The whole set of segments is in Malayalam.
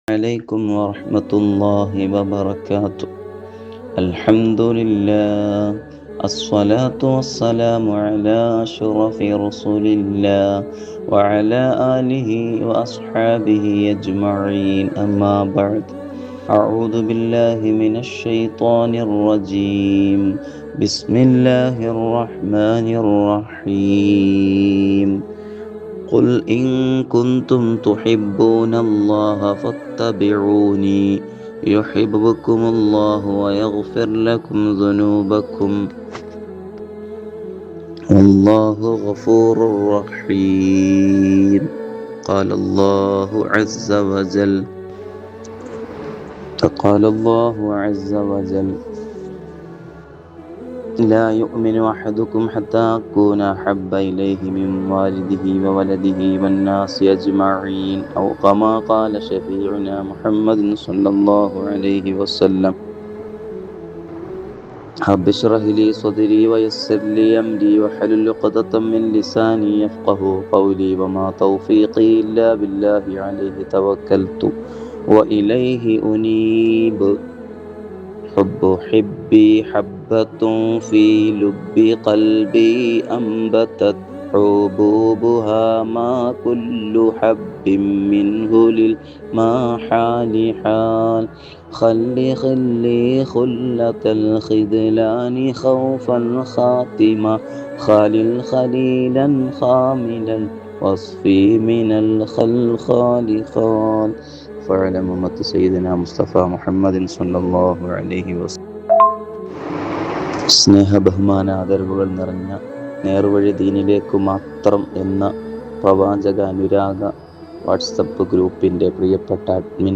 عليكم ورحمة الله وبركاته. الحمد لله، الصلاة والسلام على أشرف رسول الله وعلى آله وأصحابه أجمعين، أما بعد. أعوذ بالله من الشيطان الرجيم. بسم الله الرحمن الرحيم. قل إن كنتم تحبون الله فاتبعوني يحببكم الله ويغفر لكم ذنوبكم والله غفور رحيم. قال الله عز وجل لا يؤمن أحدكم حتى أكون أحب إليه من والده وولده والناس أجمعين، أو كما قال شفيعنا محمد صلى الله عليه وسلم. رب اشرح لي صدري ويسر لي أمري واحلل عقدة من لساني يفقهوا قولي، وما توفيقي إلا بالله عليه توكلت وإليه أنيب. حب حبي حبة في لب قلبي أنبتت حبوبها، ما كل حب منه للمحال حال. خلي خلة الخذلان خوفا خاتما، خالل خليلا خاملا وصفي من الخلخال خال. فعلم أمة سيدنا മുസ്തഫ മുഹമ്മദ് സല്ലല്ലാഹു അലൈഹി വസല്ലം. സ്നേഹ ബഹുമാന ആദരവുകൾ നിറഞ്ഞ നേർവഴി ദീനിലേക്ക് മാത്രം എന്ന പ്രവാചക അനുരാഗ വാട്സപ്പ് ഗ്രൂപ്പിൻ്റെ പ്രിയപ്പെട്ട അഡ്മിൻ,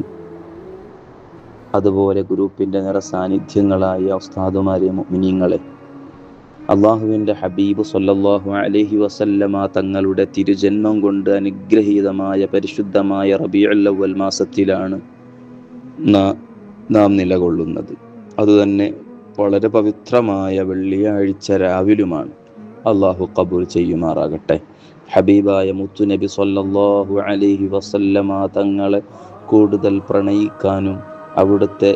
അതുപോലെ ഗ്രൂപ്പിൻ്റെ നിറസാന്നിധ്യങ്ങളായ ഉസ്താദുമാരെ, മുഅ്മിനീങ്ങളെ, അള്ളാഹുവിൻ്റെ ഹബീബ് സല്ലല്ലാഹു അലൈഹി വസല്ലമ തങ്ങളുടെ തിരുജന്മം കൊണ്ട് അനുഗ്രഹീതമായ പരിശുദ്ധമായ റബീഉൽ അവ്വൽ മാസത്തിലാണ് നാം നിലകൊള്ളുന്നത്. അതുതന്നെ വളരെ പവിത്രമായ വെള്ളിയാഴ്ച രാവിലുമാണ്. അള്ളാഹു ഖബൂൽ ചെയ്യുമാറാകട്ടെ. ഹബീബായ മുത്തുനബി സല്ലല്ലാഹു അലൈഹി വസല്ലമ തങ്ങളെ കൂടുതൽ പ്രണയിക്കാനും അവിടുത്തെ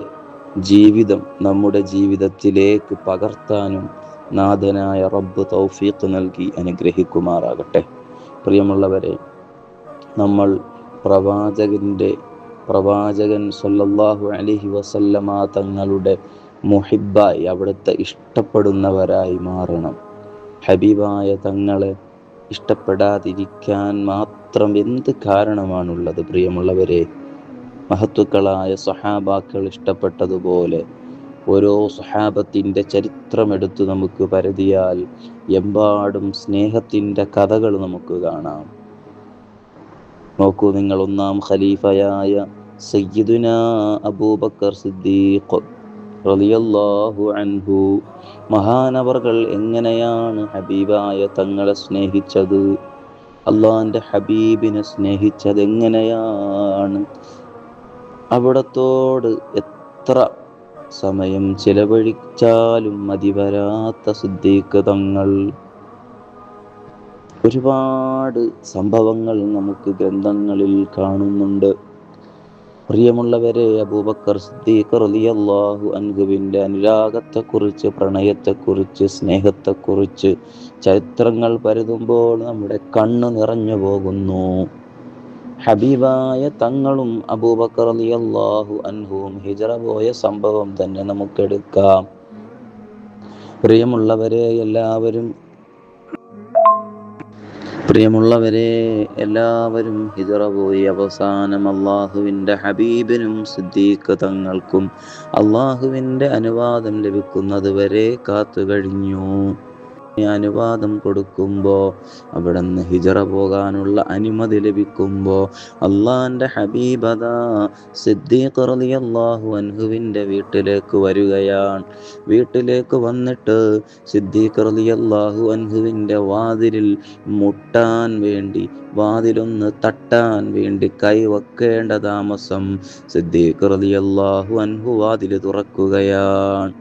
ജീവിതം നമ്മുടെ ജീവിതത്തിലേക്ക് പകർത്താനും നാഥനായ റബ്ബ് തൗഫീഖ് നൽകി അനുഗ്രഹിക്കുമാറാകട്ടെ. പ്രിയമുള്ളവരെ, നമ്മൾ പ്രവാചകൻ സല്ലല്ലാഹു അലൈഹി വസല്ലമ തങ്ങളുടെ മുഹിബ്ബായി, അവിടുത്തെ ഇഷ്ടപ്പെടുന്നവരായി മാറണം. ഹബീബായ തങ്ങളെ ഇഷ്ടപ്പെടാതിരിക്കാൻ മാത്രം എന്ത് കാരണമാണുള്ളത്? പ്രിയമുള്ളവരെ, മഹത്തുക്കളായ സഹാബാക്കൾ ഇഷ്ടപ്പെട്ടതുപോലെ ഓരോ സഹാബത്തിൻ്റെ ചരിത്രമെടുത്ത് നമുക്ക് പരതിയാൽ എമ്പാടും സ്നേഹത്തിൻ്റെ കഥകൾ നമുക്ക് കാണാം. നോക്കൂ നിങ്ങൾ, ഒന്നാം ഖലീഫയായ സയ്യിദുനാ അബൂബക്കർ സിദ്ദീഖ് റളിയല്ലാഹു അൻഹു മഹാനവർകൾ എങ്ങനെയാണ് ഹബീബായ തങ്ങളെ സ്നേഹിച്ചത്? അള്ളാഹിൻ്റെ ഹബീബിനെ സ്നേഹിച്ചത് എങ്ങനെയാണ്? അവിടത്തോട് എത്ര സമയം ചിലവഴിച്ചാലും മതിവരാത്ത സിദ്ദീഖ് തങ്ങൾ. ഒരുപാട് സംഭവങ്ങൾ നമുക്ക് ഗ്രന്ഥങ്ങളിൽ കാണുന്നുണ്ട്. പ്രിയമുള്ളവരെ, അബൂബക്കർ സിദ്ദീഖ് റളിയല്ലാഹു അൻഹുവിൻ്റെ അനുരാഗത്തെക്കുറിച്ച്, പ്രണയത്തെക്കുറിച്ച്, സ്നേഹത്തെക്കുറിച്ച് ചരിത്രങ്ങൾ പരതുമ്പോൾ നമ്മുടെ കണ്ണ് നിറഞ്ഞു പോകുന്നു. ഹബീബായ തങ്ങളും അബൂബക്കർ റളിയല്ലാഹു അൻഹുവും ഹിജ്റ പോയ സംഭവം തന്നെ നമുക്കെടുക്കാം. പ്രിയമുള്ളവരെ, എല്ലാവരും ഹിജ്റ പോയി അവസാനം അള്ളാഹുവിൻ്റെ ഹബീബിനും സിദ്ദീഖ് തങ്ങൾക്കും അള്ളാഹുവിൻ്റെ അനുവാദം ലഭിക്കുന്നത് വരെ കാത്തു കഴിഞ്ഞു. അനുവാദം കൊടുക്കുമ്പോൾ, അവിടുന്ന് ഹിജ്റ പോകാനുള്ള അനുമതി ലഭിക്കുമ്പോൾ, അള്ളാന്റെ ഹബീബദാ സിദ്ദീഖ് റളിയല്ലാഹു അൻഹുവിൻ്റെ വീട്ടിലേക്ക് വരികയാണ്. വീട്ടിലേക്ക് വന്നിട്ട് സിദ്ദീഖ് റളിയല്ലാഹു അൻഹുവിൻ്റെ വാതിലിൽ മുട്ടാൻ വേണ്ടി, വാതിലൊന്ന് തട്ടാൻ വേണ്ടി കൈവക്കേണ്ട താമസം സിദ്ദീഖ് റളിയല്ലാഹു അൻഹു വാതിൽ തുറക്കുകയാണ്.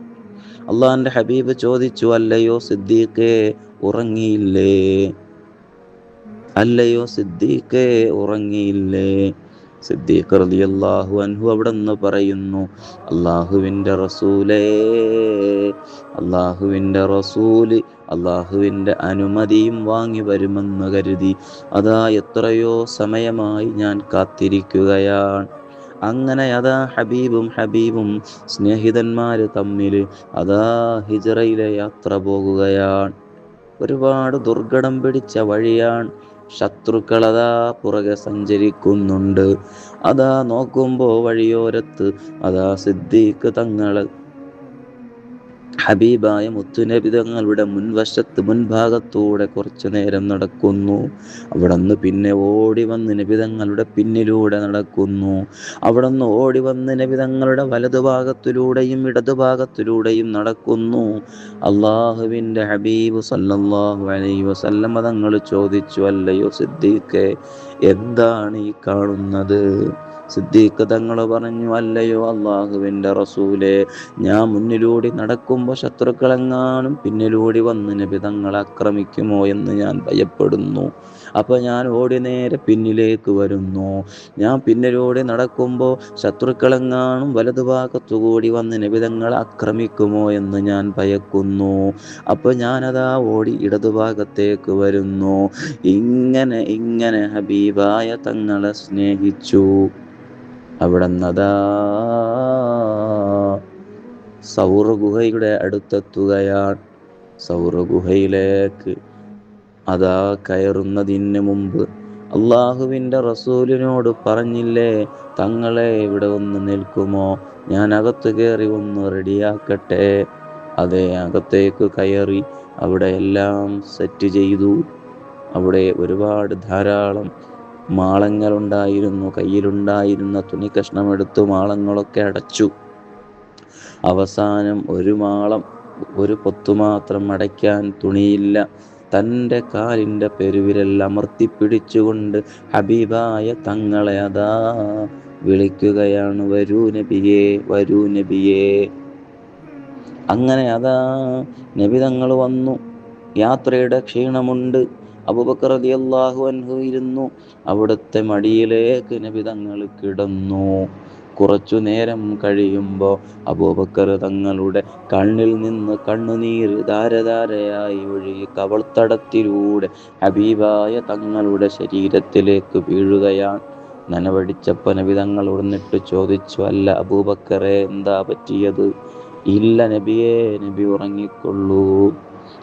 അള്ളാന്റെ ഹബീബ് ചോദിച്ചു, അല്ലയോ സിദ്ദീഖേ, ഉറങ്ങിയില്ലേ? സിദ്ദീഖ് റളിയല്ലാഹു അൻഹു അവിടെ നിന്ന് പറയുന്നു, അള്ളാഹുവിൻ്റെ റസൂലേ, അള്ളാഹുവിൻ്റെ റസൂല് അള്ളാഹുവിൻ്റെ അനുമതിയും വാങ്ങി വരുമെന്ന് കരുതി അതാ എത്രയോ സമയമായി ഞാൻ കാത്തിരിക്കുകയാണ്. അങ്ങനെ അതാ ഹബീബും സ്നേഹിതന്മാര് തമ്മിൽ അതാ ഹിജ്റയിലെ യാത്ര പോകുകയാണ്. ഒരുപാട് ദുർഘടം പിടിച്ച വഴിയാണ്. ശത്രുക്കളതാ പുറകെ സഞ്ചരിക്കുന്നുണ്ട്. അതാ നോക്കുമ്പോ വഴിയോരത്ത് അതാ സിദ്ദീഖ് തങ്ങള് ഹബീബായ മുത്തുനബി തങ്ങളുടെ മുൻഭാഗത്തൂടെ കുറച്ചു നേരം നടക്കുന്നു. അവിടുന്ന് പിന്നെ ഓടി വന്ന് നബി തങ്ങളുടെ പിന്നിലൂടെ നടക്കുന്നു. അവിടുന്ന് ഓടി വന്ന് നബി തങ്ങളുടെ വലതുഭാഗത്തിലൂടെയും ഇടതുഭാഗത്തിലൂടെയും നടക്കുന്നു. അള്ളാഹുവിൻ്റെ ഹബീബ് സല്ലല്ലാഹു അലൈഹി വസല്ലം തങ്ങൾ ചോദിച്ചു, അല്ലയോ സിദ്ദീഖേ, എന്താണ് ഈ കാണുന്നത്? സിദ്ദീഖ് തങ്ങൾ പറഞ്ഞു, അല്ലയോ അള്ളാഹുവിൻ്റെ റസൂലേ, ഞാൻ മുന്നിലൂടെ നടക്കുമ്പോൾ ശത്രുക്കളെങ്ങാനും പിന്നിലൂടെ വന്ന് നബി തങ്ങളെ ആക്രമിക്കുമോ എന്ന് ഞാൻ ഭയപ്പെടുന്നു. അപ്പോൾ ഞാൻ ഓടി നേരെ പിന്നിലേക്ക് വരുന്നു. ഞാൻ പിന്നിലൂടെ നടക്കുമ്പോൾ ശത്രുക്കളെങ്ങാനും വലതുഭാഗത്തുകൂടി വന്ന് നബി തങ്ങളെ ആക്രമിക്കുമോ എന്ന് ഞാൻ ഭയക്കുന്നു. അപ്പോൾ ഞാനതാ ഓടി ഇടതുഭാഗത്തേക്ക് വരുന്നു. ഇങ്ങനെ ഹബീബായ തങ്ങളെ സ്നേഹിച്ചു. അവിടുന്നതാ സൗർ ഗുഹയുടെ അടുത്തെത്തുകയാണ്. സൗർ ഗുഹയിലേക്ക് അതാ കയറുന്നതിന് മുമ്പ് അള്ളാഹുവിൻ്റെ റസൂലിനോട് പറഞ്ഞില്ലേ, തങ്ങളെ ഇവിടെ ഒന്ന് നിൽക്കുമോ, ഞാൻ അകത്ത് കയറി ഒന്ന് റെഡിയാക്കട്ടെ. അതേ, അകത്തേക്ക് കയറി അവിടെ എല്ലാം സെറ്റ് ചെയ്തു. അവിടെ ഒരുപാട് ധാരാളം മാളങ്ങളുണ്ടായിരുന്നു. കയ്യിലുണ്ടായിരുന്ന തുണി കഷ്ണമെടുത്ത് മാളങ്ങളൊക്കെ അടച്ചു. അവസാനം ഒരു പൊത്തു മാത്രം അടയ്ക്കാൻ തുണിയില്ല. തൻ്റെ കാലിൻ്റെ പെരുവിരൽ അമർത്തിപ്പിടിച്ചുകൊണ്ട് ഹബീബായ തങ്ങളെ അതാ വിളിക്കുകയാണ്, വരൂ നബിയേ, വരൂ നബിയേ. അങ്ങനെ അതാ നബി തങ്ങൾ വന്നു. യാത്രയുടെ ക്ഷീണമുണ്ട്. അബൂബക്കർ റളിയല്ലാഹു അൻഹു ഇരുന്നു. അവിടുത്തെ മടിയിലേക്ക് നബി തങ്ങൾ കിടന്നു. കുറച്ചു നേരം കഴിയുമ്പോൾ അബൂബക്കർ തങ്ങളുടെ കണ്ണിൽ നിന്ന് കണ്ണുനീർ ധാരധാരയായി ഒഴുകി കവൾത്തടത്തിലൂടെ ഹബീബായ തങ്ങളുടെ ശരീരത്തിലേക്ക് വീഴുകയാണ്. നനവടിച്ചപ്പോൾ നബി തങ്ങൾ ഉടനിട്ട് ചോദിച്ചു, അല്ല അബൂബക്കറെ, എന്താ പറ്റിയത്? ഇല്ല നബിയേ, നബി ഉറങ്ങിക്കൊള്ളൂ.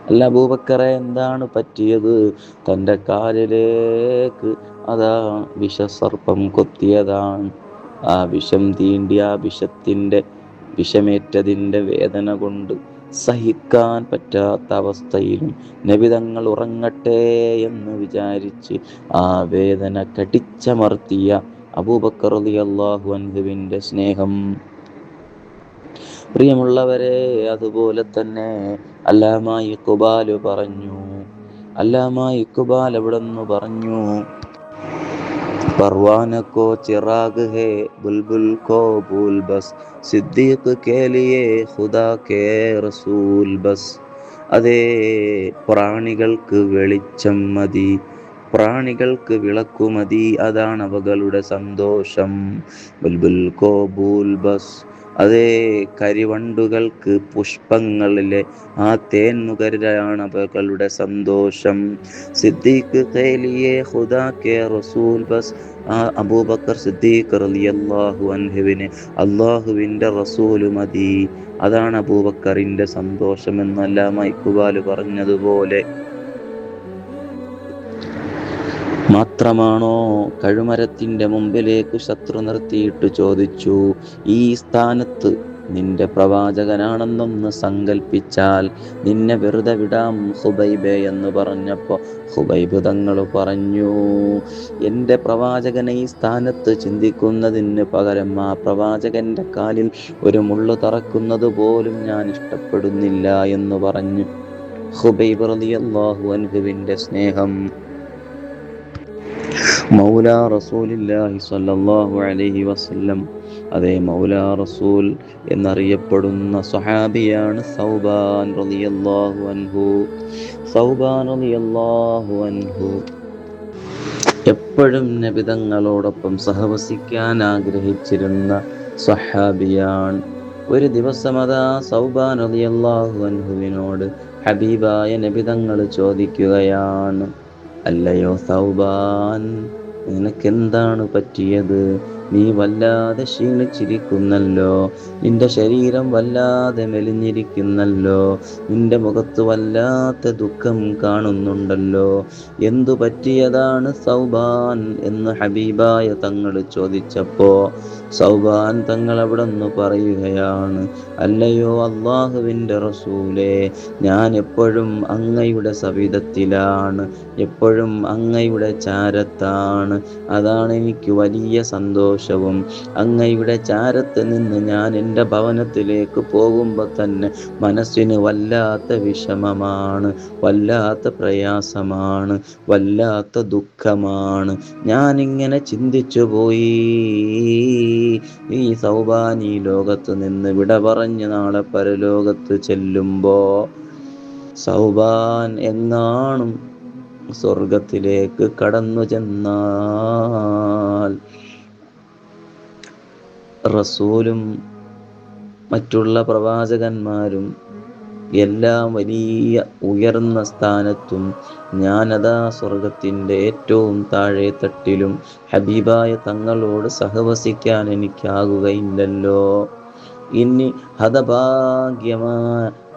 അല്ല അബൂബക്കറെ, എന്താണ് പറ്റിയത്? തൻ്റെ കാലിലേക്ക് അതാ വിഷസർപ്പം കൊത്തിയതാണ്. ആ വിഷം തീണ്ടി ആ വിഷമേറ്റതിൻ്റെ വേദന കൊണ്ട് സഹിക്കാൻ പറ്റാത്ത അവസ്ഥയിലും നബി തങ്ങൾ ഉറങ്ങട്ടെ എന്ന് വിചാരിച്ച് ആ വേദന കടിച്ചമർത്തിയ അബൂബക്കർ റളിയല്ലാഹു അൻഹുവിൻ്റെ സ്നേഹം. പ്രിയമുള്ളവരെ, അതുപോലെ തന്നെ അല്ലാമ ഇഖ്ബാൽ അവിടെ നിന്ന് പറഞ്ഞു, परवाना को चिराग है बुलबुल को भूल बस सिद्दीक के लिए खुदा के रसूल बस. അതേ, പ്രാണികൾക്ക് വെളിച്ചം മതി, പ്രാണികൾക്ക് വിളക്കുമതി, അതാണ് അവകളുടെ സന്തോഷം. ബുൽബുൽ കോ ഭൂൽ ബസ്, അതേ, കരിവണ്ടുകൾക്ക് പുഷ്പങ്ങളിലെ ആ തേൻ നുകരാണ് അവകളുടെ സന്തോഷം. സിദ്ദീഖ് ഖേലിയെ ഖുദാ കെ റസൂൽ ബസ്, ആ അബൂബക്കർ സിദ്ദീഖ് റളിയല്ലാഹു അൻഹുവിന് അള്ളാഹുവിൻ്റെ റസൂല് മതി, അതാണ് അബൂബക്കറിൻ്റെ സന്തോഷം എന്ന് അല്ലാമ ഇഖ്ബാൽ പറഞ്ഞതുപോലെ. മാത്രമാണോ, കഴുമരത്തിൻ്റെ മുമ്പിലേക്ക് ശത്രു നിർത്തിയിട്ട് ചോദിച്ചു, ഈ സ്ഥാനത്ത് നിന്റെ പ്രവാചകനാണെന്നൊന്ന് സങ്കൽപ്പിച്ചാൽ നിന്നെ വെറുതെ വിടാം ഹുബൈബേ എന്ന് പറഞ്ഞപ്പോൾ ഹുബൈബ് തങ്ങൾ പറഞ്ഞു, എൻ്റെ പ്രവാചകനെ ഈ സ്ഥാനത്ത് ചിന്തിക്കുന്നതിന് പകരം ആ പ്രവാചകൻ്റെ കാലിൽ ഒരു മുള്ളു തറക്കുന്നത് പോലും ഞാൻ ഇഷ്ടപ്പെടുന്നില്ല എന്ന് പറഞ്ഞു. ഹുബൈബ് റളിയല്ലാഹു അൻഹുവിൻ്റെ സ്നേഹം. മൗല റസൂലുള്ളാഹി സ്വല്ലല്ലാഹു അലൈഹി വസല്ലം, അതേ മൗല റസൂൽ എന്നറിയപ്പെടുന്ന സ്വഹാബിയാണ് സൗബാൻ റളിയല്ലാഹു അൻഹു. എപ്പോഴും നബിതങ്ങളോടൊപ്പം സഹവസിക്കാൻ ആഗ്രഹിച്ചിരുന്ന സ്വഹാബിയാണ്. ഒരു ദിവസം അതാ സൗബാൻ റളിയല്ലാഹു അൻഹുവിനോട് ഹബീബായ നബിതങ്ങൾ ചോദിക്കുകയാണ്, അല്ലയോ സൗബാൻ, നിനക്കെന്താണ് പറ്റിയത്? നീ വല്ലാതെ ക്ഷീണിച്ചിരിക്കുന്നല്ലോ, നിന്റെ ശരീരം വല്ലാതെ മെലിഞ്ഞിരിക്കുന്നല്ലോ, നിന്റെ മുഖത്ത് വല്ലാത്ത ദുഃഖം കാണുന്നുണ്ടല്ലോ, എന്തു പറ്റിയതാണ് സൗബാൻ എന്ന് ഹബീബായ തങ്ങൾ ചോദിച്ചപ്പോ സൗബാൻ തങ്ങൾ അവിടെ നിന്ന് പറയുകയാണ്, അല്ലയോ അള്ളാഹുവിൻ്റെ റസൂലേ, ഞാൻ എപ്പോഴും അങ്ങയുടെ സവിധത്തിലാണ്, എപ്പോഴും അങ്ങയുടെ ചാരത്താണ്. അതാണ് എനിക്ക് വലിയ സന്തോഷവും. അങ്ങയുടെ ചാരത്ത് നിന്ന് ഞാൻ എൻ്റെ ഭവനത്തിലേക്ക് പോകുമ്പോൾ തന്നെ മനസ്സിന് വല്ലാത്ത വിഷമമാണ്, വല്ലാത്ത പ്രയാസമാണ്, വല്ലാത്ത ദുഃഖമാണ്. ഞാനിങ്ങനെ ചിന്തിച്ചു പോയി, ഈ സൗബാൻ ഈ ലോകത്ത് നിന്ന് വിട പറഞ്ഞ് നാളെ പരലോകത്ത് ചെല്ലുമ്പോ സൗബാൻ എങ്ങാനും സ്വർഗത്തിലേക്ക് കടന്നു ചെന്നാൽ റസൂലും മറ്റുള്ള പ്രവാചകന്മാരും എല്ലാം വലിയ ഉയർന്ന സ്ഥാനത്തും ഞാനതാ സ്വർഗത്തിൻ്റെ ഏറ്റവും താഴെ തട്ടിലും ഹബീബായ തങ്ങളോട് സഹവസിക്കാൻ എനിക്കാകുകയില്ലല്ലോ. ഇനി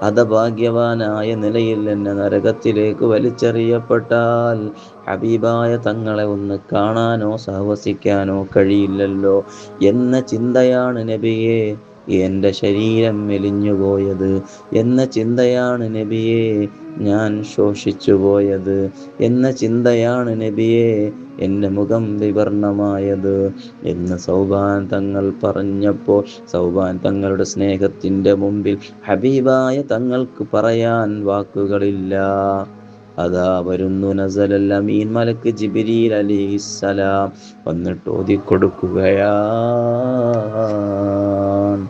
ഹതഭാഗ്യവാനായ നിലയിൽ എന്നെ നരകത്തിലേക്ക് വലിച്ചെറിയപ്പെട്ടാൽ ഹബീബായ തങ്ങളെ ഒന്ന് കാണാനോ സഹവസിക്കാനോ കഴിയില്ലല്ലോ എന്ന ചിന്തയാണ് നബിയെ എൻ്റെ ശരീരം മെലിഞ്ഞുപോയത്, എന്ന ചിന്തയാണ് നബിയെ ഞാൻ ശോഷിച്ചു പോയത്, എന്ന ചിന്തയാണ് നബിയെ എൻ്റെ മുഖം വിവർണമായത് എന്ന് സൗബാൻ തങ്ങൾ പറഞ്ഞപ്പോൾ സൗബാൻ തങ്ങളുടെ സ്നേഹത്തിൻ്റെ മുമ്പിൽ ഹബീബായ തങ്ങൾക്ക് പറയാൻ വാക്കുകളില്ല. അതാ വരുന്നു നസലൽ അമീൻ, മലക്ക് ജിബ്രീൽ അലൈഹിസ്സലാം വന്നിട്ട് ഓതിക്കൊടുക്കുകയാണ്,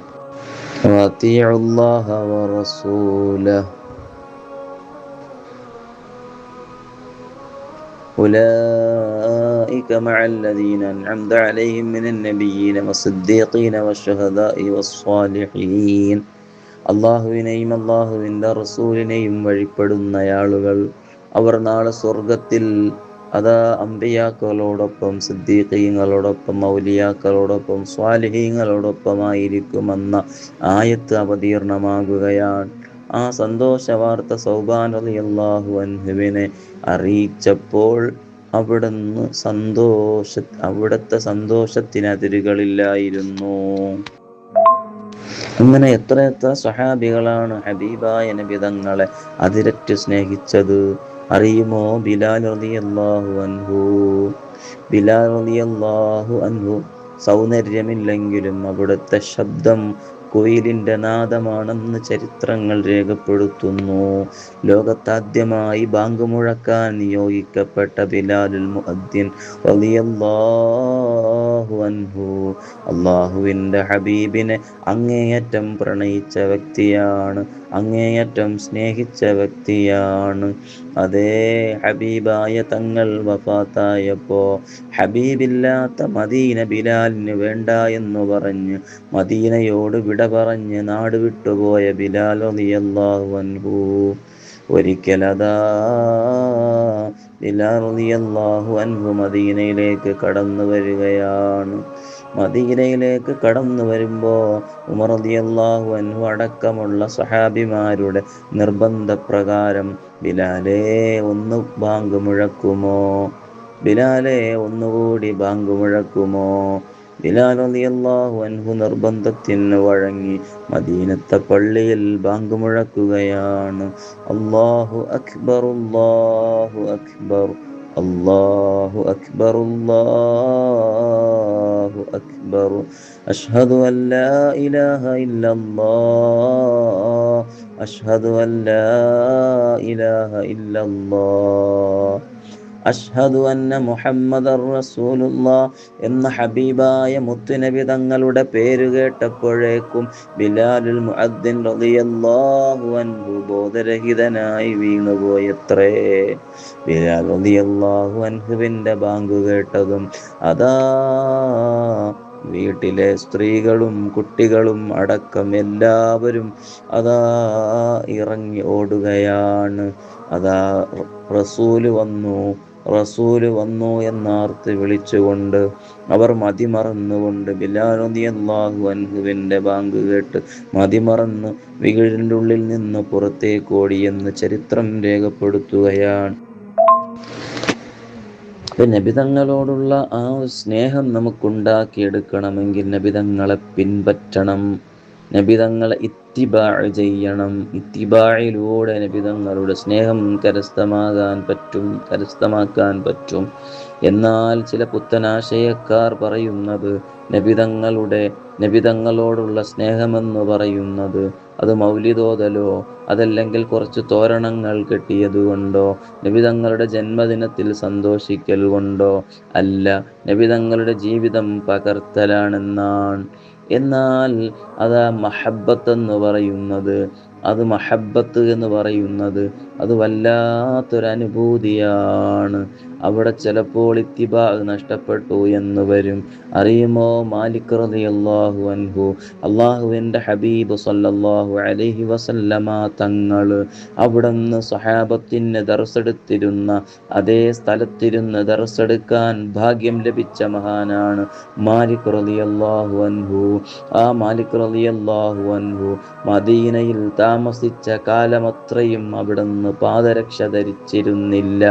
വഅതിഉല്ലാഹ വറസൂലഹു أولئك مع الذين أنعمت عليهم من النبيين والصديقين والشهداء والصالحين. അള്ളാഹുവിനെയും അള്ളാഹുവിൻ്റെ റസൂലിനെയും വഴിപ്പെടുന്നയാളുകൾ അവർ നാളെ സ്വർഗത്തിൽ അതാ അംബിയാക്കളോടൊപ്പം സിദ്ദീഖീങ്ങളോടൊപ്പം ഔലിയാക്കളോടൊപ്പം സ്വാലിഹീങ്ങളോടൊപ്പമായിരിക്കുമെന്ന ആയത്ത് അവതീർണമാകുകയാണ്. ആ സന്തോഷ വാർത്ത സൗബാൻ റളിയല്ലാഹു അൻഹുവിനെ അറിയിച്ചപ്പോൾ അവിടുത്തെ സന്തോഷത്തിനതിരുകളില്ലായിരുന്നു. അങ്ങനെ എത്ര സ്വഹാബികളാണ് ഹബീബായ നബി തങ്ങളെ അതിരറ്റ് സ്നേഹിച്ചത് അറിയുമോ? ബിലാൽ റളിയല്ലാഹു അൻഹു സൗന്ദര്യമില്ലെങ്കിലും അവിടുത്തെ ശബ്ദം കുയിലിൻ്റെ നാദമാണെന്ന് ചരിത്രങ്ങൾ രേഖപ്പെടുത്തുന്നു. ലോകത്താദ്യമായി ബാങ്ക് മുഴക്കാൻ നിയോഗിക്കപ്പെട്ട ബിലാലുൽ മുഅദ്ദിൻ റളിയല്ലാഹു അൻഹു അള്ളാഹുവിൻ്റെ ഹബീബിനെ അങ്ങേയറ്റം പ്രണയിച്ച വ്യക്തിയാണ്, അങ്ങേയറ്റം സ്നേഹിച്ച വ്യക്തിയാണ്. അതേ ഹബീബായ തങ്ങൾ വഫാത്തായപ്പോ ഹബീബില്ലാത്ത മദീന ബിലാലിന് വേണ്ട എന്ന് പറഞ്ഞ് മദീനയോട് വിട പറഞ്ഞ് നാട് വിട്ടുപോയ ബിലാൽ റളിയല്ലാഹു അൻഹു ഒരിക്കലതാ ബിലാൽ റളിയല്ലാഹു അൻഹു മദീനയിലേക്ക് കടന്നു വരികയാണ്. മദീനയിലേക്ക് കടന്നു വരുമ്പോൾ ഉമർ റളിയല്ലാഹു അൻഹു അടക്കമുള്ള സ്വഹാബിമാരുടെ നിർബന്ധപ്രകാരം ബിലാലേ ഒന്ന് ബാങ്ക് മുഴക്കുമോ, ബിലാലേ ഒന്നുകൂടി ബാങ്ക് മുഴക്കുമോ? ബിലാൽ റളിയല്ലാഹു അൻഹു നിർബന്ധത്തിന് വഴങ്ങി മദീനത്തെ പള്ളിയിൽ ബാങ്ക് മുഴക്കുകയാണ്. അല്ലാഹു അക്ബർ അല്ലാഹു അക്ബർ അല്ലാഹു അക്ബർ അല്ലാഹു അക്ബർ അഷ്ഹദു അൻ ലാ ഇലാഹ ഇല്ലല്ലാഹ് അഷ്ഹദു അൻ ലാ ഇലാഹ ഇല്ലല്ലാഹ് അഷ്ഹദു അന്ന മുഹമ്മദർ റസൂലുള്ളാഹ് എന്ന ഹബീബായ മുത്തുനബി തങ്ങളുടെ പേര് കേട്ടപ്പോഴേക്കും ബിലാലുൽ മുഅദ്ദിൻ റളിയല്ലാഹു അൻഹു ബോധരഹിതനായി വീണുപോയത്രേ. ബിലാൽ റളിയല്ലാഹു അൻഹുവിന്റെ ബാങ്ക് കേട്ടതും അതാ വീട്ടിലെ സ്ത്രീകളും കുട്ടികളും അടക്കം എല്ലാവരും അതാ ഇറങ്ങി ഓടുകയാണ്. അതാ റസൂല് വന്നു, റസൂല് വന്നു എന്നാർത്ത് വിളിച്ചുകൊണ്ട് അവർ മതിമറന്നുകൊണ്ട് ബിലാൽ റളിയല്ലാഹു അൻഹുവിന്റെ ബാങ്ക് കേട്ട് മതിമറന്ന് വീടിൻ്റെ ഉള്ളിൽ നിന്ന് പുറത്തേക്ക് ഓടിയെന്ന് ചരിത്രം രേഖപ്പെടുത്തുകയാണ്. നബിതങ്ങളോടുള്ള ആ സ്നേഹം നമുക്കുണ്ടാക്കിയെടുക്കണമെങ്കിൽ നബിതങ്ങളെ പിൻപറ്റണം, നബിതങ്ങളെ ഇത്തിബാ ചെയ്യണം. ഇത്തിബായിലൂടെ നബിതങ്ങളുടെ സ്നേഹം കരസ്ഥമാക്കാൻ പറ്റും. എന്നാൽ ചില പുത്തനാശയക്കാർ പറയുന്നത് നബിതങ്ങളോടുള്ള സ്നേഹമെന്ന് പറയുന്നത് അത് മൗലിദോതലോ അതല്ലെങ്കിൽ കുറച്ച് തോരണങ്ങൾ കെട്ടിയതുകൊണ്ടോ നബിതങ്ങളുടെ ജന്മദിനത്തിൽ സന്തോഷിക്കൽ കൊണ്ടോ അല്ല, നബിതങ്ങളുടെ ജീവിതം പകർത്തലാണെന്നാണ്. എന്നാൽ അതാ മഹബത്ത് എന്ന് പറയുന്നത് അത് വല്ലാത്തൊരനുഭൂതിയാണ്. അവിടെ ചിലപ്പോൾ ഇത്തിബാ നഷ്ടപ്പെട്ടു എന്ന് വരും. അറിയുമോ, മാലിക് റളിയല്ലാഹു അൻഹു അള്ളാഹുവിൻ്റെ ഹബീബ് സല്ലല്ലാഹു അലൈഹി വസല്ലമ തങ്ങൾ അവിടുന്ന് സ്വഹാബത്തിന് ദർസെടുത്തിരുന്ന അതേ സ്ഥലത്തിരുന്ന് ദർസെടുക്കാൻ ഭാഗ്യം ലഭിച്ച മഹാനാണ് മാലിക് റളിയല്ലാഹു അൻഹു. ആ മാലിക് റളിയല്ലാഹു അൻഹു മദീനയിൽ താമസിച്ച കാലമത്രയും അവിടുന്ന് പാദരക്ഷ ധരിച്ചിരുന്നില്ല.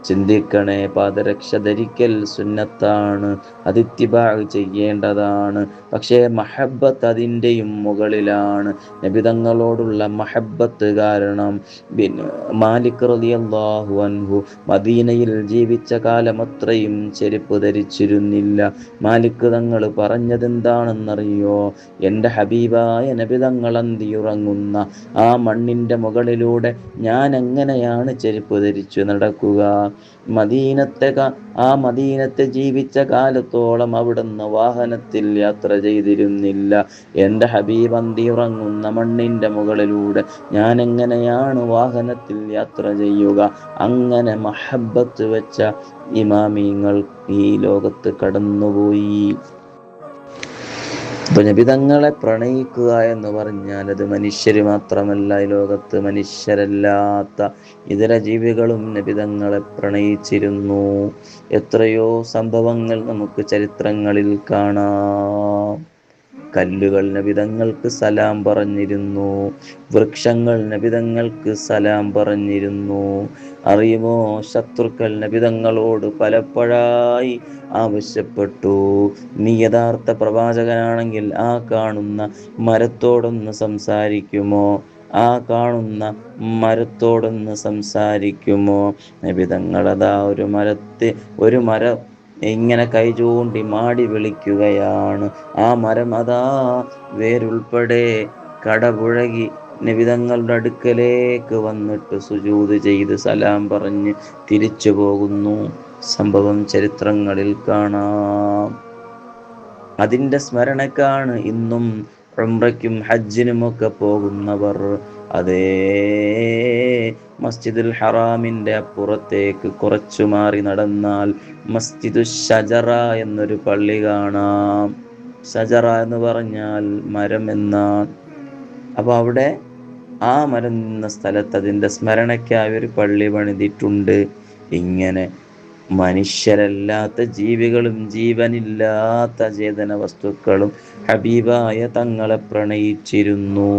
ചിന്തിക്കണേ, പാദരക്ഷ ധരിക്കൽ സുന്നത്താണ്, അത് ഇത്തിബാ ചെയ്യേണ്ടതാണ്. പക്ഷേ മഹബത്ത് അതിൻ്റെയും മുകളിലാണ്. നബിതങ്ങളോടുള്ള മഹബത്ത് കാരണം മാലിക് റളിയല്ലാഹു അൻഹു മദീനയിൽ ജീവിച്ച കാലമത്രയും ചെരുപ്പ് ധരിച്ചിരുന്നില്ല. മാലിക് തങ്ങൾ പറഞ്ഞതെന്താണെന്നറിയോ? എൻ്റെ ഹബീബായ നബിതങ്ങൾ അന്തിയുറങ്ങുന്ന ആ മണ്ണിൻ്റെ മുകളിലൂടെ ഞാൻ എങ്ങനെയാണ് ചെരുപ്പ് ധരിച്ചു നടക്കുക? മദീനത്തെ ജീവിച്ച കാലത്തോളം അവിടുന്ന് വാഹനത്തിൽ യാത്ര ചെയ്തിരുന്നില്ല. എൻ്റെ ഹബീബ് അന്തിയുറങ്ങുന്ന മണ്ണിൻ്റെ മുകളിലൂടെ ഞാൻ എങ്ങനെയാണ് വാഹനത്തിൽ യാത്ര ചെയ്യുക? അങ്ങനെ മഹബത്ത് വെച്ച ഇമാമിങ്ങൾ ഈ ലോകത്ത് കടന്നുപോയി. അപ്പൊ നബിതങ്ങളെ പ്രണയിക്കുക എന്ന് പറഞ്ഞാൽ അത് മനുഷ്യര് മാത്രമല്ല, ഈ ലോകത്ത് മനുഷ്യരല്ലാത്ത ഇതര ജീവികളും നബിതങ്ങളെ പ്രണയിച്ചിരുന്നു. എത്രയോ സംഭവങ്ങൾ നമുക്ക് ചരിത്രങ്ങളിൽ കാണാം. കല്ലുകൾ നബിതങ്ങൾക്ക് സലാം പറഞ്ഞിരുന്നു, വൃക്ഷങ്ങൾ നബിതങ്ങൾക്ക് സലാം പറഞ്ഞിരുന്നു. അറിയുമോ, ശത്രുക്കൾ നബിതങ്ങളോട് പലപ്പോഴായി ആവശ്യപ്പെട്ടു, നീ യഥാർത്ഥ പ്രവാചകനാണെങ്കിൽ ആ കാണുന്ന മരത്തോടൊന്ന് സംസാരിക്കുമോ? ആ കാണുന്ന മരത്തോടൊന്ന് സംസാരിക്കുമോ? നബിതങ്ങളതാ ഒരു മരം ഇങ്ങനെ കൈ ചൂണ്ടി മാടി വിളിക്കുകയാണ്. ആ മരം അതാ വേരുൾപ്പെടെ കടപുഴകി നബിതങ്ങളുടെ അടുക്കലേക്ക് വന്നിട്ട് സുജൂദ് ചെയ്ത് സലാം പറഞ്ഞ് തിരിച്ചു പോകുന്നു. സംഭവം ചരിത്രങ്ങളിൽ കാണാം. അതിൻ്റെ സ്മരണക്കാണ് ഇന്നും ഉംറയ്ക്കും ഹജ്ജിനുമൊക്കെ പോകുന്നവർ അതേ മസ്ജിദുൽ ഹറാമിൻ്റെ അപ്പുറത്തേക്ക് കുറച്ചു മാറി നടന്നാൽ മസ്ജിദു ഷജറ എന്നൊരു പള്ളി കാണാം. ഷജറ എന്ന് പറഞ്ഞാൽ മരം എന്നാണ്. അപ്പോൾ അവിടെ ആ മരം നിന്ന സ്ഥലത്ത് അതിൻ്റെ സ്മരണയ്ക്കായി ഒരു പള്ളി പണിതിട്ടുണ്ട്. ഇങ്ങനെ മനുഷ്യരല്ലാത്ത ജീവികളും ജീവനില്ലാത്ത ചേതന വസ്തുക്കളും ഹബീബായ തങ്ങളെ പ്രണയിച്ചിരുന്നു.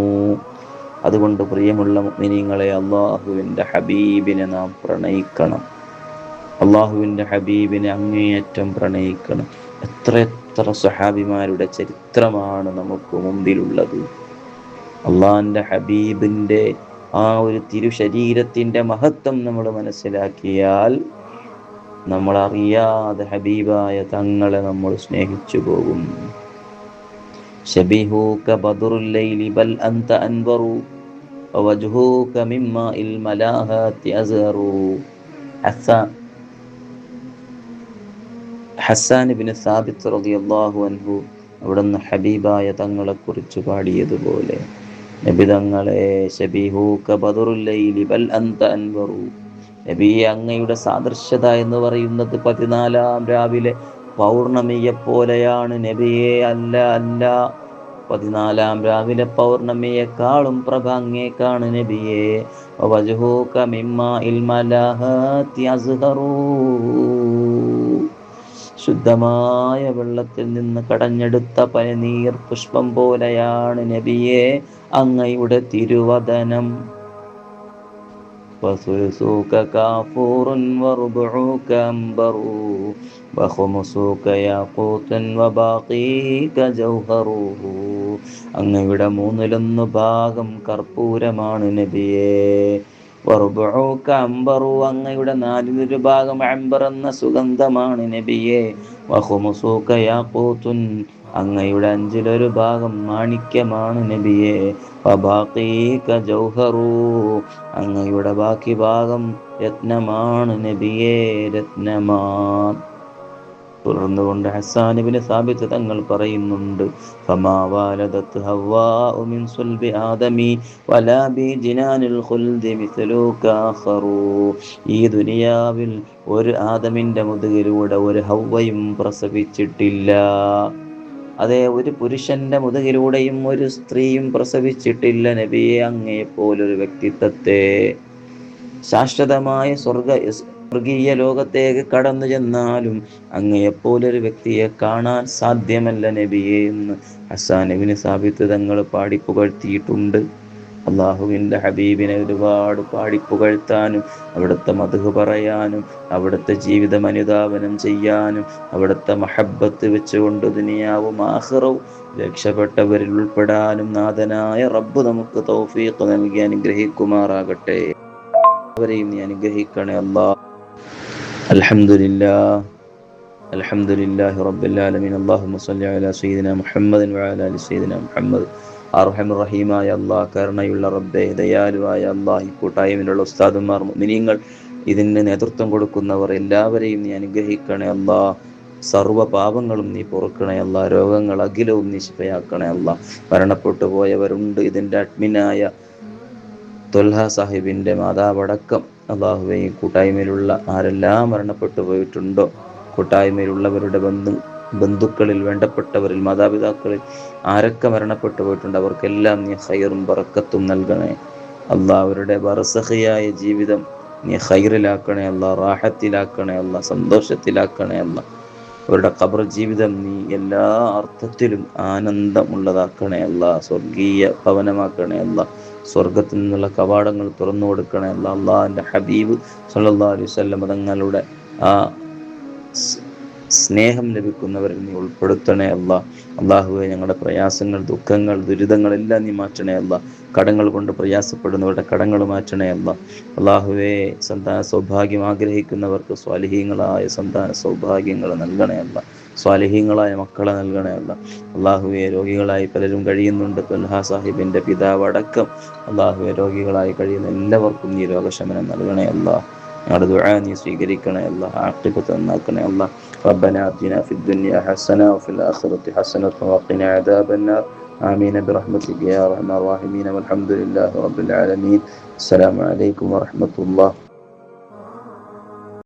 അതുകൊണ്ട് പ്രിയമുള്ള മുഅ്മിനീങ്ങളെ, അള്ളാഹുവിൻ്റെ ഹബീബിനെ നാം പ്രണയിക്കണം. അള്ളാഹുവിൻ്റെ ഹബീബിനെ അങ്ങേയറ്റം പ്രണയിക്കണം. എത്ര സ്വഹാബിമാരുടെ ചരിത്രമാണ് നമുക്ക് മുമ്പിലുള്ളത്. അള്ളാഹിൻ്റെ ഹബീബിൻ്റെ ആ ഒരു തിരുശരീരത്തിൻ്റെ മഹത്വം നമ്മൾ മനസ്സിലാക്കിയാൽ നമ്മൾ അറിയാതെ ഹബീബായ തങ്ങളെ നമ്മൾ സ്നേഹിച്ചു പോകും. ശബീഹൂക ബദറുൽ ലൈലി ബൽ അൻത അൻവറു വവജ്ഹൂക മിമ്മാഇൽ മലാഹാത്തി അസ്ഹറു. ഹസ്സാൻ ഹസ്സാൻ ഇബ്നു സാബിത്ത് റളിയല്ലാഹു അൻഹു അവിടുന്ന് ഹബീബായ തങ്ങളെ കുറിച്ച് പാടിയതുപോലെ, നബി തങ്ങളെ ശബീഹൂക ബദറുൽ ലൈലി ബൽ അൻത അൻവറു, നബിയെ അങ്ങയുടെ സാദൃശ്യത എന്ന് പറയുന്നത് 14-ാം രാവിലെ പൗർണമിയെപ്പോലെയാണ് നബിയെ. അല്ല അല്ല, 14-ാം രാവിലെ പൗർണമിയെക്കാളും പ്രഭ അങ്ങേക്കാണ് നബിയെ. വജ്ഹൂക മിമ്മാ ഇൽ മലാഹാത്തി അസ്ഹറൂ, ശുദ്ധമായ വെള്ളത്തിൽ നിന്ന് കടഞ്ഞെടുത്ത പനിനീർ പുഷ്പം പോലെയാണ് നബിയെ അങ്ങയുടെ തിരുവദനം. വസുൽസൂക കാഫൂറുൻ വറുബൂക അംബറു വഖുമുസൂക യാഖൂതൻ വബാഖീക ജൗഹറു, അങ്ങയുടെ 1/3 ഭാഗം കർപ്പൂരമാണ് നബിയെ. വറുബൂക അംബറു, അങ്ങയുടെ 4/1 ഭാഗം അംബർ എന്ന സുഗന്ധമാണ് നബിയെ. വഖുമുസൂക യാഖൂതുൻ, അങ്ങയുടെ 5/1 ഭാഗം മാണിക്യമാണ് നബിയെ. വബാഖീക ജൗഹറു, അങ്ങയുടെ ബാക്കി ഭാഗം രത്നമാണ് നബിയെ, രത്നമാൻ. തുടർന്നുകൊണ്ട് ഹസ്സാൻ ഇബ്നു സാബിത്ത് തങ്ങൾ പറയുന്നുണ്ട്, ഫമാ വാലദത് ഹവ്വാഉ മിൻ സുൽബി ആദമി വലാ ബി ജിനാനിൽ ഖുൽദി മിസ്ലുക ആഖറു, ഈ ദുനിയാവിൽ ഒരു ആദമിന്റെ മുതുകിലൂടെ ഒരു ഹവ്വയും പ്രസവിച്ചിട്ടില്ല. അതെ, ഒരു പുരുഷന്റെ മുതുകിലൂടെയും ഒരു സ്ത്രീയും പ്രസവിച്ചിട്ടില്ല നബിയെ അങ്ങയെപ്പോലൊരു വ്യക്തിത്വത്തെ. ശാശ്വതമായ സ്വർഗീയ ലോകത്തേക്ക് കടന്നു ചെന്നാലും അങ്ങയെപ്പോലൊരു വ്യക്തിയെ കാണാൻ സാധ്യമല്ല നബിയെ എന്ന് ഹസ്സാൻ ഇബ്നു സാബിത്ത് തങ്ങൾ പാടിപ്പുകഴ്ത്തിയിട്ടുണ്ട്. അള്ളാഹുവിൻ്റെ ഹബീബിനെ ഒരുപാട് പാടിപ്പുകഴ്ത്താനും അവിടുത്തെ മദ്ഹ് പറയാനും അവിടുത്തെ ജീവിതം അനുധാവനം ചെയ്യാനും അവിടുത്തെ മഹബ്ബത്ത് വെച്ചുകൊണ്ട് ദുനിയാവും ആഖിറവും രക്ഷപ്പെട്ടവരിൽ ഉൾപ്പെടാനും നാഥനായ റബ്ബ് നമുക്ക് തൗഫീഖ് നൽകി അനുഗ്രഹിക്കുമാറാകട്ടെ. അവരെയും നീ അനുഗ്രഹിക്കണേ അല്ലാഹ്. അൽഹംദുലില്ലാഹി റബ്ബിൽ ആലമീൻ. അല്ലാഹുമ്മ സ്വല്ലി അലാ സയ്യിദിനാ മുഹമ്മദിൻ വഅലാ ആലി സയ്യിദിനാ മുഹമ്മദ്. അർഹമുർ റഹീമായ അല്ലാഹ്, കരുണയുള്ള റബ്ബേ, ദയാലുവായ അല്ലാഹ്, ഈ കൂട്ടായ്മയിലുള്ള ഉസ്താദുമാർ, മുഅ്മിനീങ്ങൾ, ഇതിന് നേതൃത്വം കൊടുക്കുന്നവർ എല്ലാവരെയും നീ അനുഗ്രഹിക്കണേ അല്ലാഹ്. സർവ്വ പാപങ്ങളും നീ പൊറുക്കണേ അല്ലാഹ്. രോഗങ്ങൾ അഖിലവും നീ ശിഫയാക്കണേ അല്ലാഹ്. മരണപ്പെട്ടു പോയവരുണ്ട്. ഇതിൻ്റെ അഡ്മിനായ തൊൽഹ സാഹിബിൻ്റെ മാതാവടക്കം അല്ലാഹുവേ, ഈ കൂട്ടായ്മയിലുള്ള ആരെല്ലാം മരണപ്പെട്ടു പോയിട്ടുണ്ടോ, കൂട്ടായ്മയിലുള്ളവരുടെ ബന്ധുക്കളിൽ, വേണ്ടപ്പെട്ടവരിൽ, മാതാപിതാക്കളിൽ ആരൊക്കെ മരണപ്പെട്ടു പോയിട്ടുണ്ട് അവർക്കെല്ലാം നീ ഖൈറും ബറക്കത്തും നൽകണേ അല്ലാഹ്. അവരുടെ ബർസഖിയായ ജീവിതം നീ ഖൈറിലാക്കണേ അല്ലാഹ്, റാഹത്തിലാക്കണേ അല്ലാഹ്, സന്തോഷത്തിലാക്കണേ അല്ലാഹ്. അവരുടെ ഖബർ ജീവിതം നീ എല്ലാ അർത്ഥത്തിലും ആനന്ദമുള്ളതാക്കണേ അല്ലാഹ്, സ്വർഗീയ ഭവനമാക്കണേ അല്ലാഹ്. സ്വർഗത്തിൽ നിന്നുള്ള കവാടങ്ങൾ തുറന്നു കൊടുക്കണേ അല്ലാഹ്. അല്ലാഹുവിൻ്റെ ഹബീബ് സല്ലല്ലാഹു അലൈഹി വസല്ലം തങ്ങളുടെ ആ സ്നേഹം ലഭിക്കുന്നവരിൽ നീ ഉൾപ്പെടുത്തണേ അല്ലാഹ്. അല്ലാഹുവേ, ഞങ്ങളുടെ പ്രയാസങ്ങൾ, ദുഃഖങ്ങൾ, ദുരിതങ്ങളെല്ലാം നീ മാറ്റണേ അല്ലാഹ്. കടങ്ങൾ കൊണ്ട് പ്രയാസപ്പെടുന്നവരുടെ കടങ്ങൾ മാറ്റണേ അല്ലാഹ്. അല്ലാഹുവേ, സന്താന സൗഭാഗ്യം ആഗ്രഹിക്കുന്നവർക്ക് സ്വാലിഹീങ്ങളായ സന്താന സൗഭാഗ്യങ്ങൾ നൽകണേ അല്ലാഹ്. സ്വാലിഹീങ്ങളായ മക്കളെ നൽകണേ അല്ലാഹ്. അല്ലാഹുവേ, രോഗികളായി പലരും കഴിയുന്നുണ്ട്. തൊൽഹ സാഹിബിൻ്റെ പിതാവ് അടക്കം അല്ലാഹുവേ, രോഗികളായി കഴിയുന്ന എല്ലാവർക്കും നീ രോഗശമനം നൽകണേ അല്ലാഹ്. ഞങ്ങളുടെ ദുആ നീ സ്വീകരിക്കണേ അല്ലാഹ്. ആഖിബത്ത് നന്നാക്കണേ അല്ലാഹ്. ربنا آتنا في الدنيا حسنة وفي الآخرة حسنة وقنا عذاب النار. آمين برحمتك يا أرحم الراحمين. والحمد لله رب العالمين. السلام عليكم ورحمة الله.